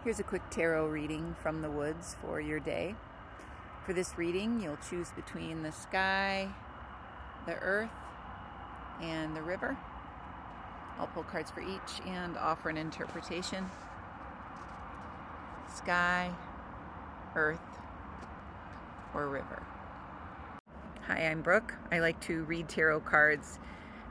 Here's a quick tarot reading from the woods for your day. For this reading, you'll choose between the sky, the earth, and the river. I'll pull cards for each and offer an interpretation. Sky, earth, or river. Hi, I'm Brooke. I like to read tarot cards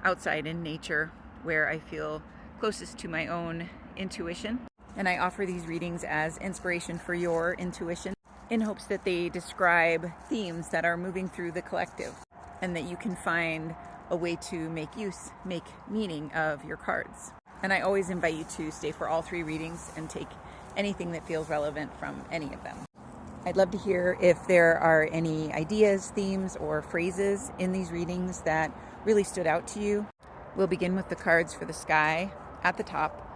outside in nature where I feel closest to my own intuition. And I offer these readings as inspiration for your intuition in hopes that they describe themes that are moving through the collective and that you can find a way to make meaning of your cards. And I always invite you to stay for all three readings and take anything that feels relevant from any of them. I'd love to hear if there are any ideas, themes, or phrases in these readings that really stood out to you. We'll begin with the cards for the sky. At the top,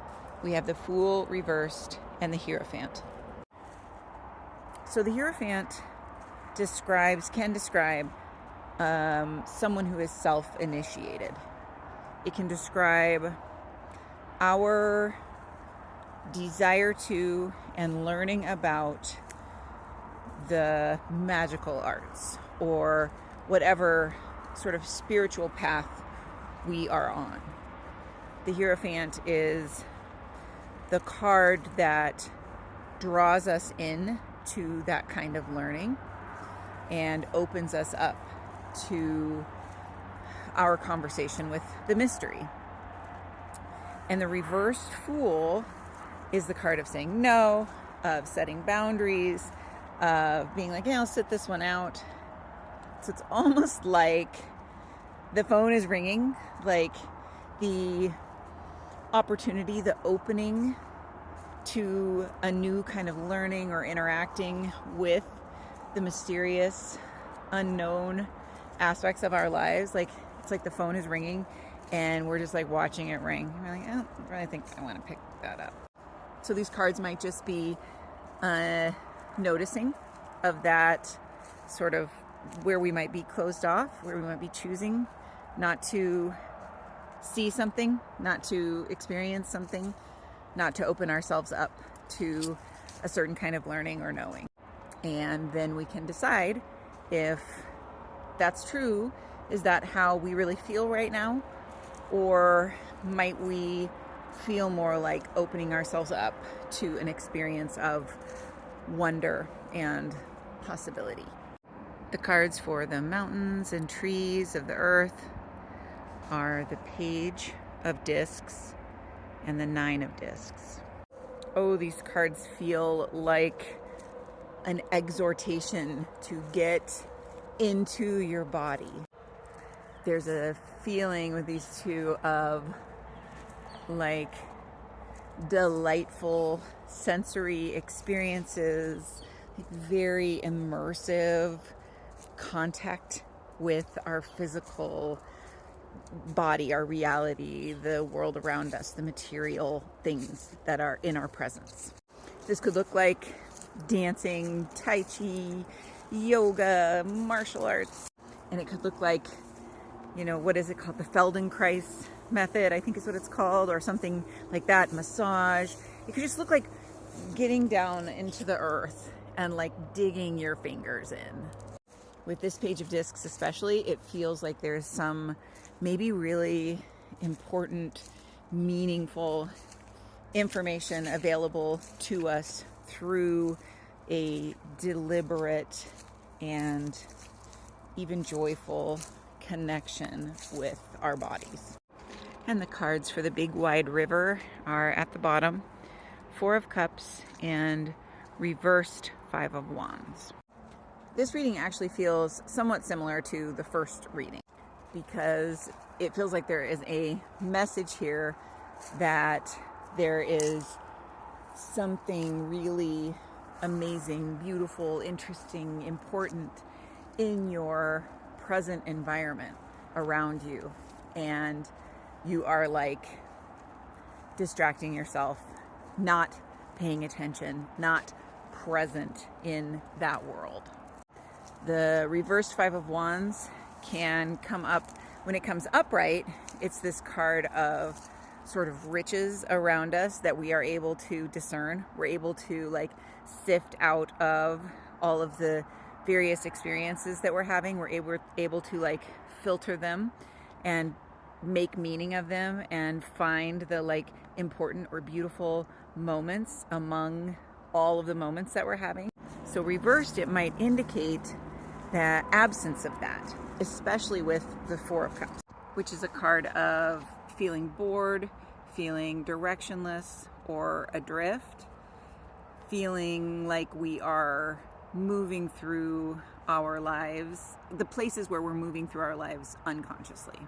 we have the Fool reversed and the Hierophant. So the Hierophant can describe someone who is self-initiated. It can describe our desire to and learning about the magical arts or whatever sort of spiritual path we are on. The Hierophant is the card that draws us in to that kind of learning and opens us up to our conversation with the mystery. And the reversed Fool is the card of saying no, of setting boundaries, of being like, yeah, I'll sit this one out. So it's almost like the phone is ringing, like the opportunity, the opening to a new kind of learning or interacting with the mysterious, unknown aspects of our lives. Like it's like the phone is ringing and we're just like watching it ring. We're like, oh, I really think I want to pick that up. So these cards might just be noticing of that sort of where we might be closed off, where we might be choosing not to see something, not to experience something, not to open ourselves up to a certain kind of learning or knowing. And then we can decide if that's true. Is that how we really feel right now? Or might we feel more like opening ourselves up to an experience of wonder and possibility? The cards for the mountains and trees of the earth are the Page of Discs and the Nine of Discs. Oh, these cards feel like an exhortation to get into your body. There's a feeling with these two of like delightful sensory experiences, like very immersive contact with our physical body, our reality, the world around us, the material things that are in our presence. This could look like dancing, Tai Chi, yoga, martial arts. And it could look like, what is it called? The Feldenkrais method, I think is what it's called, or something like that, massage. It could just look like getting down into the earth and like digging your fingers in. With this Page of Discs especially, it feels like there's some maybe really important, meaningful information available to us through a deliberate and even joyful connection with our bodies. And the cards for the big wide river are at the bottom, Four of Cups and reversed Five of Wands. This reading actually feels somewhat similar to the first reading because it feels like there is a message here that there is something really amazing, beautiful, interesting, important in your present environment around you. And you are like distracting yourself, not paying attention, not present in that world. The reversed Five of Wands can come up, when it comes upright, it's this card of sort of riches around us that we are able to discern. We're able to like sift out of all of the various experiences that we're having. We're able to like filter them and make meaning of them and find the like important or beautiful moments among all of the moments that we're having. So reversed, it might indicate the absence of that, especially with the Four of Cups, which is a card of feeling bored, feeling directionless or adrift, feeling like we are moving through our lives, the places where we're moving through our lives unconsciously.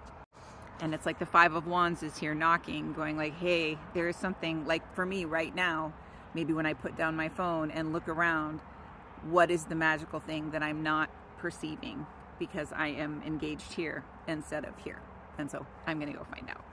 And it's like the Five of Wands is here knocking, going like, hey, there is something, like for me right now, maybe when I put down my phone and look around, what is the magical thing that I'm not perceiving because I am engaged here instead of here? And so I'm going to go find out.